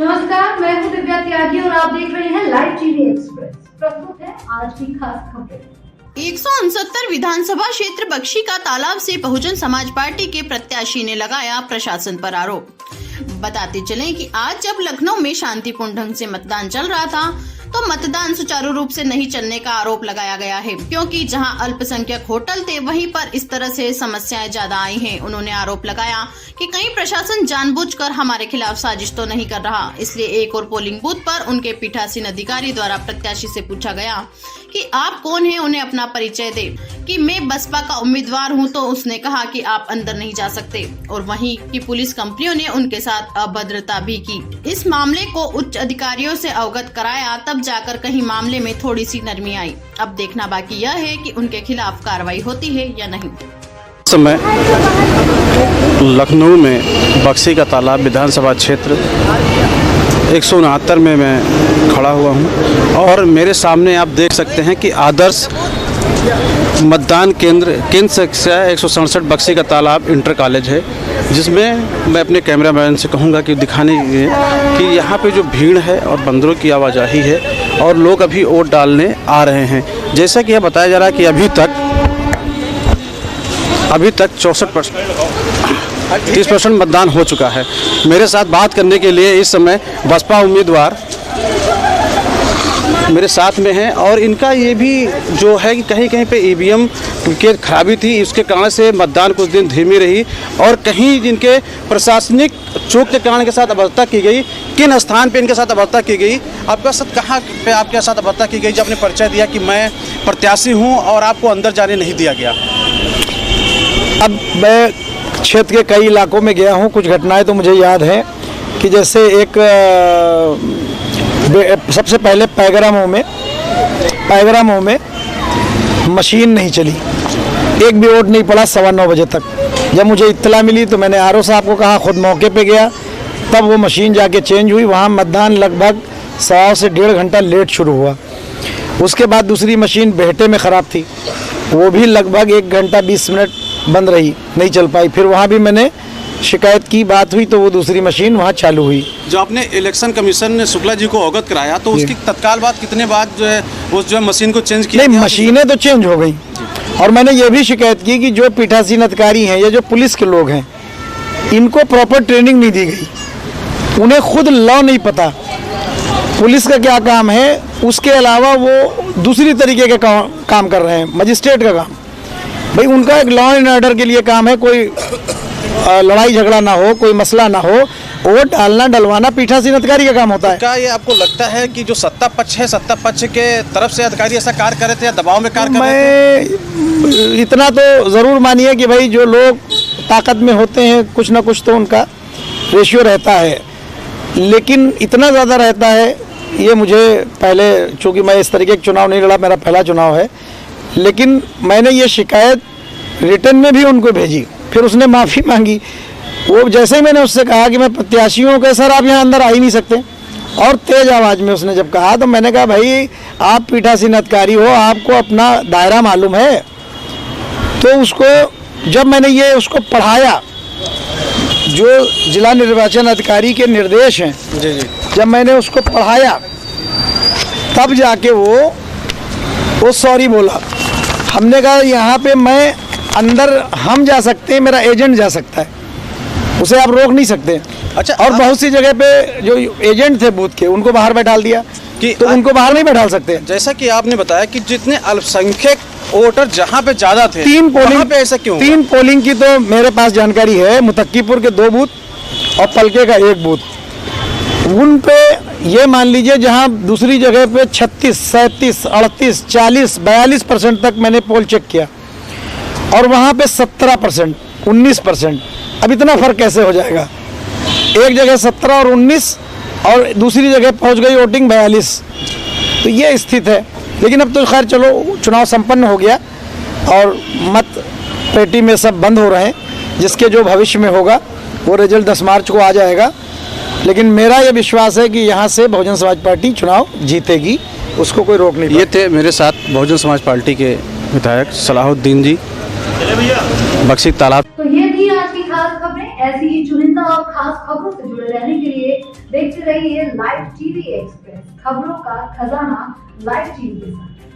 नमस्कार, मैं हूं दिव्या त्यागी और आप देख रहे हैं लाइव टीवी एक्सप्रेस। प्रस्तुत है आज की खास खबरें। 169 विधानसभा क्षेत्र बख्शी का तालाब से बहुजन समाज पार्टी के प्रत्याशी ने लगाया प्रशासन पर आरोप। बताते चलें कि आज जब लखनऊ में शांतिपूर्ण ढंग से मतदान चल रहा था तो मतदान सुचारू रूप से नहीं चलने का आरोप लगाया गया है, क्योंकि जहां अल्पसंख्यक होटल थे वहीं पर इस तरह से समस्याएं ज्यादा आई हैं। उन्होंने आरोप लगाया कि कहीं प्रशासन जानबूझकर हमारे खिलाफ साजिश तो नहीं कर रहा। इसलिए एक और पोलिंग बूथ पर उनके पीठासीन अधिकारी द्वारा प्रत्याशी से पूछा गया कि आप कौन हैं, उन्हें अपना परिचय दे कि मैं बसपा का उम्मीदवार हूं, तो उसने कहा कि आप अंदर नहीं जा सकते। और वहीं की पुलिस कंपनियों ने उनके साथ अभद्रता भी की। इस मामले को उच्च अधिकारियों से अवगत कराया, तब जाकर कहीं मामले में थोड़ी सी नरमी आई। अब देखना बाकी यह है कि उनके खिलाफ कार्रवाई होती है या नहीं। समय लखनऊ में बक्सी का तालाब विधानसभा क्षेत्र 169 में मैं खड़ा हुआ हूं और मेरे सामने आप देख सकते हैं कि आदर्श मतदान केंद्र संख्या 167 बक्सी का तालाब इंटर कॉलेज है, जिसमें मैं अपने कैमरामैन से कहूँगा कि दिखाने के लिए कि यहाँ पे जो भीड़ है और बंदरों की आवाजाही है और लोग अभी वोट डालने आ रहे हैं। जैसा कि यह बताया जा रहा है कि अभी तक 30% मतदान हो चुका है। मेरे साथ बात करने के लिए इस समय बसपा उम्मीदवार मेरे साथ में हैं और इनका ये भी जो है कि कहीं कहीं पे ईवीएम की खराबी थी, इसके कारण से मतदान कुछ दिन धीमी रही और कहीं जिनके प्रशासनिक चूक के कारण के साथ अभद्रता की गई। किन स्थान पे इनके साथ अभद्रता की गई, आपका साथ कहाँ पे आपके साथ अभद्रता की गई? जब आपने परिचय दिया कि मैं प्रत्याशी हूँ और आपको अंदर जाने नहीं दिया गया। अब मैं क्षेत्र के कई इलाकों में गया हूँ, कुछ घटनाएं तो मुझे याद हैं कि जैसे एक सबसे पहले पैगरामों में मशीन नहीं चली, एक भी वोट नहीं पड़ा 9:15 बजे तक। जब मुझे इत्तला मिली तो मैंने आरओ साहब को कहा, खुद मौके पे गया, तब वो मशीन जाके चेंज हुई। वहाँ मतदान लगभग 1.5 से 1.5 घंटा लेट शुरू हुआ। उसके बाद दूसरी मशीन बेहटे में ख़राब थी, वो भी लगभग 1 घंटा 20 मिनट बंद रही, नहीं चल पाई। फिर वहाँ भी मैंने शिकायत की, बात हुई तो वो दूसरी मशीन वहाँ चालू हुई। जो आपने इलेक्शन कमीशन ने शुक्ला जी को अवगत कराया तो उसकी तत्काल बाद कितने बाद जो है उस जो मशीन को चेंज किया? नहीं, मशीनें तो चेंज हो गई और मैंने ये भी शिकायत की कि जो पीठासीन अधिकारी हैं या जो पुलिस के लोग हैं, इनको प्रॉपर ट्रेनिंग नहीं दी गई, उन्हें खुद लॉ नहीं पता, पुलिस का क्या काम है, उसके अलावा वो दूसरी तरीके के काम कर रहे हैं, मजिस्ट्रेट का काम। भाई उनका एक लॉ एंड ऑर्डर के लिए काम है, कोई लड़ाई झगड़ा ना हो, कोई मसला ना हो, वोट डालना डलवाना पीठासीन अधिकारी का काम होता है। क्या ये आपको लगता है कि जो सत्ता पक्ष है, सत्ता पक्ष के तरफ से अधिकारी ऐसा कार्य कर रहे थे या दबाव में कार्य कर रहे थे? मैं इतना तो ज़रूर मानिए कि भाई जो लोग ताकत में होते हैं कुछ ना कुछ तो उनका रेशियो रहता है, लेकिन इतना ज़्यादा रहता है ये मुझे पहले, चूँकि मैं इस तरीके का चुनाव नहीं लड़ा, मेरा पहला चुनाव है, लेकिन मैंने ये शिकायत रिटर्न में भी उनको भेजी। फिर उसने माफ़ी मांगी। वो जैसे ही मैंने उससे कहा कि मैं प्रत्याशी हूँ, कि सर आप यहाँ अंदर आ ही नहीं सकते, और तेज़ आवाज़ में उसने जब कहा तो मैंने कहा भाई आप पीठासीन अधिकारी हो, आपको अपना दायरा मालूम है। तो उसको जब मैंने ये उसको पढ़ाया, जो जिला निर्वाचन अधिकारी के निर्देश हैं, जी, जब मैंने उसको पढ़ाया तब जाके वो सॉरी बोला। हमने कहा यहाँ पे मैं अंदर हम जा सकते हैं, मेरा एजेंट जा सकता है, उसे आप रोक नहीं सकते। अच्छा, और बहुत सी जगह पे जो एजेंट थे बूथ के, उनको बाहर बैठाल दिया कि तो उनको बाहर नहीं बैठाल सकते। जैसा कि आपने बताया कि जितने अल्पसंख्यक वोटर जहाँ पे ज्यादा थे, 3 पोलिंग पे ऐसा क्यों? 3 पोलिंग की तो मेरे पास जानकारी है, मुतक्कीपुर के 2 बूथ और पलके का 1 बूथ। उन पे ये मान लीजिए जहाँ दूसरी जगह पे 36, 37, 38, 40, 42% तक मैंने पोल चेक किया और वहाँ पे 17%, 19%। अब इतना फ़र्क कैसे हो जाएगा? एक जगह 17 और 19 और दूसरी जगह पहुँच गई वोटिंग 42। तो ये स्थिति है। लेकिन अब तो खैर चलो, चुनाव संपन्न हो गया और मत पेटी में सब बंद हो रहे हैं। जिसके जो भविष्य में होगा वो रिजल्ट 10 मार्च को आ जाएगा। लेकिन मेरा ये विश्वास है कि यहाँ से बहुजन समाज पार्टी चुनाव जीतेगी, उसको कोई रोक नहीं। ये थे मेरे साथ बहुजन समाज पार्टी के विधायक सलाहुद्दीन जी, बक्सी तालाब। तो ये थी आज की खास खबरें। ऐसी ही चुनिंदा और खास खबरों से जुड़े रहने के लिए देखते रहिए लाइव टीवी एक्सप्रेस, खबरों का खजाना लाइव टीवी के साथ।